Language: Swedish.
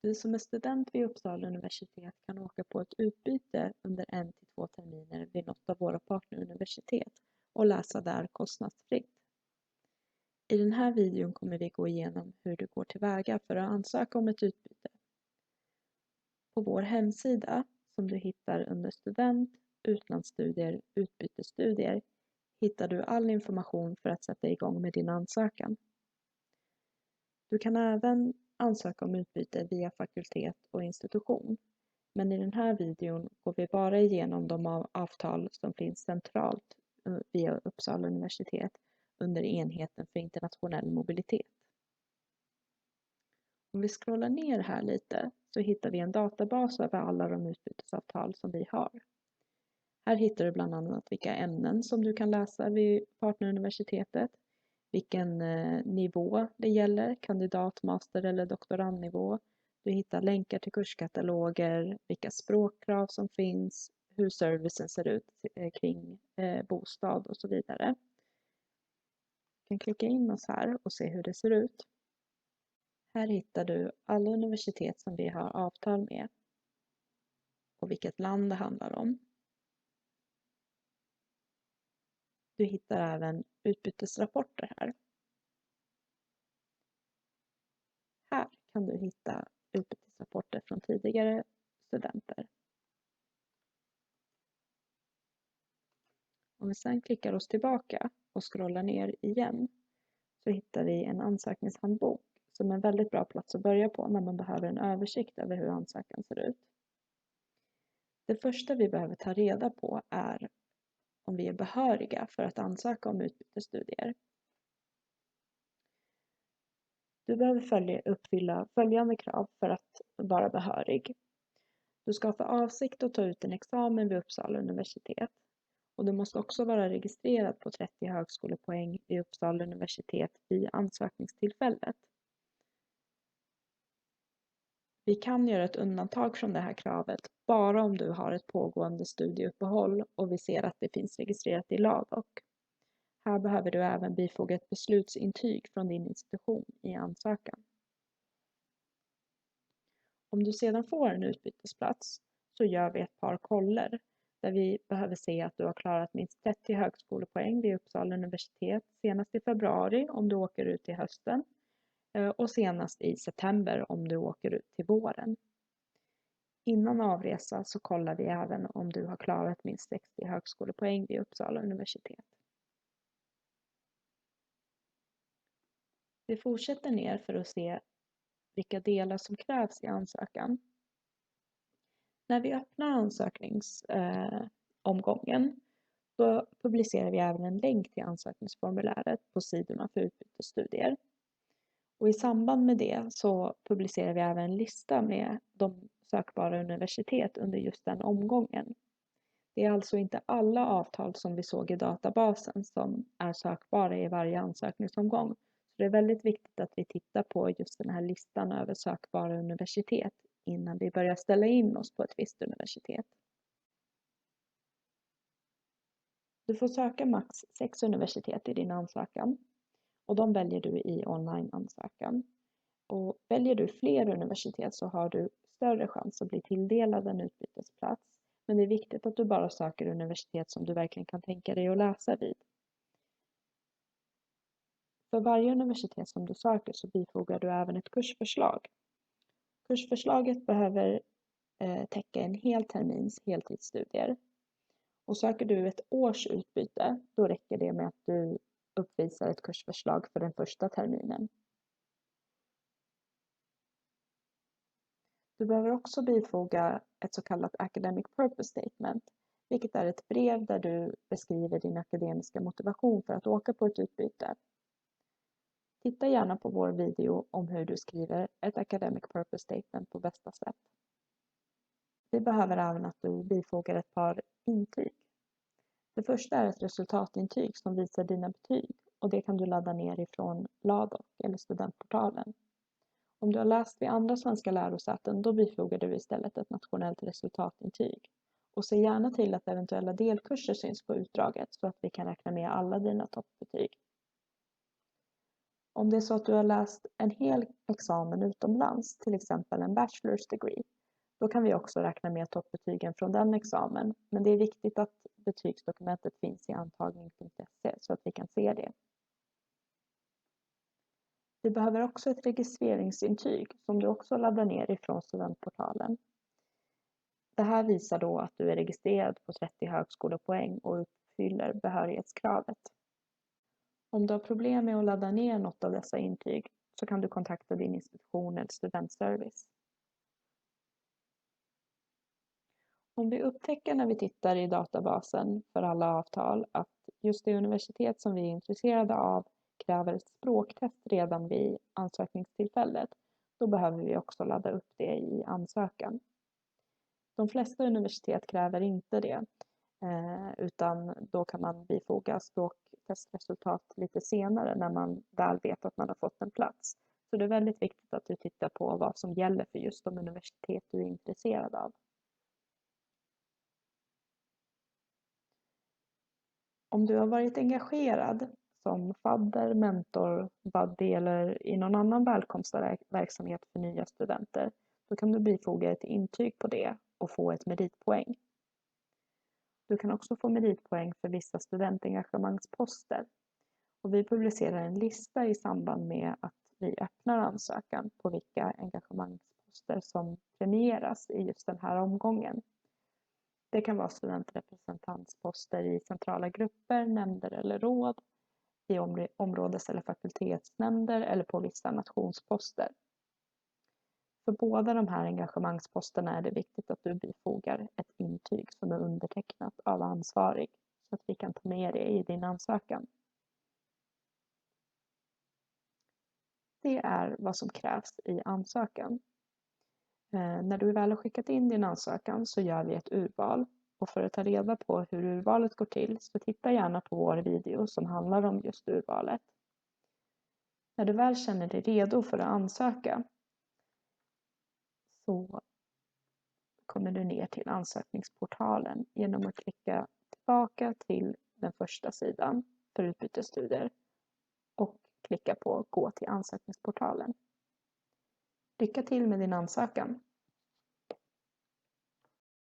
Du som är student vid Uppsala universitet kan åka på ett utbyte under 1 till 2 terminer vid något av våra partneruniversitet och läsa där kostnadsfritt. I den här videon kommer vi gå igenom hur du går tillväga för att ansöka om ett utbyte. På vår hemsida, som du hittar under student, utlandsstudier, utbytesstudier, hittar du all information för att sätta igång med din ansökan. Du kan även ansöka om utbyte via fakultet och institution. Men i den här videon går vi bara igenom de avtal som finns centralt via Uppsala universitet under enheten för internationell mobilitet. Om vi scrollar ner här lite så hittar vi en databas över alla de utbytesavtal som vi har. Här hittar du bland annat vilka ämnen som du kan läsa vid partneruniversitetet, vilken nivå det gäller, kandidat, master eller doktorandnivå. Du hittar länkar till kurskataloger, vilka språkkrav som finns, hur servicen ser ut kring bostad och så vidare. Du kan klicka in oss här och se hur det ser ut. Här hittar du alla universitet som vi har avtal med och vilket land det handlar om. Du hittar även utbytesrapporter här. Här kan du hitta utbytesrapporter från tidigare studenter. Om vi sedan klickar oss tillbaka och scrollar ner igen så hittar vi en ansökningshandbok som är en väldigt bra plats att börja på när man behöver en översikt över hur ansökan ser ut. Det första vi behöver ta reda på är om vi är behöriga för att ansöka om utbytesstudier. Du behöver uppfylla följande krav för att vara behörig. Du ska ha för avsikt att ta ut en examen vid Uppsala universitet och du måste också vara registrerad på 30 högskolepoäng vid Uppsala universitet vid ansökningstillfället. Vi kan göra ett undantag från det här kravet bara om du har ett pågående studieuppehåll och vi ser att det finns registrerat i LADOK. Här behöver du även bifoga ett beslutsintyg från din institution i ansökan. Om du sedan får en utbytesplats så gör vi ett par koller där vi behöver se att du har klarat minst 30 högskolepoäng vid Uppsala universitet senast i februari om du åker ut i hösten och senast i september om du åker ut till våren. Innan avresa så kollar vi även om du har klarat minst 60 högskolepoäng vid Uppsala universitet. Vi fortsätter ner för att se vilka delar som krävs i ansökan. När vi öppnar ansökningsomgången då publicerar vi även en länk till ansökningsformuläret på sidorna för utbytesstudier. Och i samband med det så publicerar vi även en lista med de sökbara universitet under just den omgången. Det är alltså inte alla avtal som vi såg i databasen som är sökbara i varje ansökningsomgång. Så det är väldigt viktigt att vi tittar på just den här listan över sökbara universitet innan vi börjar ställa in oss på ett visst universitet. Du får söka max 6 universitet i din ansökan och de väljer du i online-ansökan. Och väljer du fler universitet så har du större chans att bli tilldelad en utbytesplats. Men det är viktigt att du bara söker universitet som du verkligen kan tänka dig att läsa vid. För varje universitet som du söker så bifogar du även ett kursförslag. Kursförslaget behöver täcka en hel termins heltidsstudier. Och söker du ett års utbyte, då räcker det med att du uppvisar ett kursförslag för den första terminen. Du behöver också bifoga ett så kallat Academic Purpose Statement, vilket är ett brev där du beskriver din akademiska motivation för att åka på ett utbyte. Titta gärna på vår video om hur du skriver ett Academic Purpose Statement på bästa sätt. Vi behöver även att du bifogar ett par intyg. Det första är ett resultatintyg som visar dina betyg och det kan du ladda ner ifrån LADOK eller studentportalen. Om du har läst vid andra svenska lärosäten då bifogar du istället ett nationellt resultatintyg. Och se gärna till att eventuella delkurser syns på utdraget så att vi kan räkna med alla dina toppbetyg. Om det är så att du har läst en hel examen utomlands, till exempel en bachelor's degree, då kan vi också räkna med toppbetygen från den examen. Men det är viktigt att betygsdokumentet finns i antagning.se så att vi kan se det. Vi behöver också ett registreringsintyg som du också laddar ner ifrån studentportalen. Det här visar då att du är registrerad på 30 högskolepoäng och uppfyller behörighetskravet. Om du har problem med att ladda ner något av dessa intyg så kan du kontakta din institution eller studentservice. Om vi upptäcker när vi tittar i databasen för alla avtal att just det universitet som vi är intresserade av kräver ett språktest redan vid ansökningstillfället, då behöver vi också ladda upp det i ansökan. De flesta universitet kräver inte det, utan då kan man bifoga språktestresultat lite senare när man väl vet att man har fått en plats. Så det är väldigt viktigt att du tittar på vad som gäller för just de universitet du är intresserad av. Om du har varit engagerad som fadder, mentor, buddy eller i någon annan välkomstverksamhet för nya studenter, då kan du bifoga ett intyg på det och få ett meritpoäng. Du kan också få meritpoäng för vissa studentengagemangsposter. Och vi publicerar en lista i samband med att vi öppnar ansökan på vilka engagemangsposter som premieras i just den här omgången. Det kan vara studentrepresentantsposter i centrala grupper, nämnder eller råd, i områdes- eller fakultetsnämnder eller på vissa nationsposter. För båda de här engagemangsposterna är det viktigt att du bifogar ett intyg som är undertecknat av ansvarig så att vi kan ta med det i din ansökan. Det är vad som krävs i ansökan. När du väl har skickat in din ansökan så gör vi ett urval. Och för att ta reda på hur urvalet går till så titta gärna på vår video som handlar om just urvalet. När du väl känner dig redo för att ansöka så kommer du ner till ansökningsportalen genom att klicka tillbaka till den första sidan för utbytesstudier och klicka på gå till ansökningsportalen. Lycka till med din ansökan!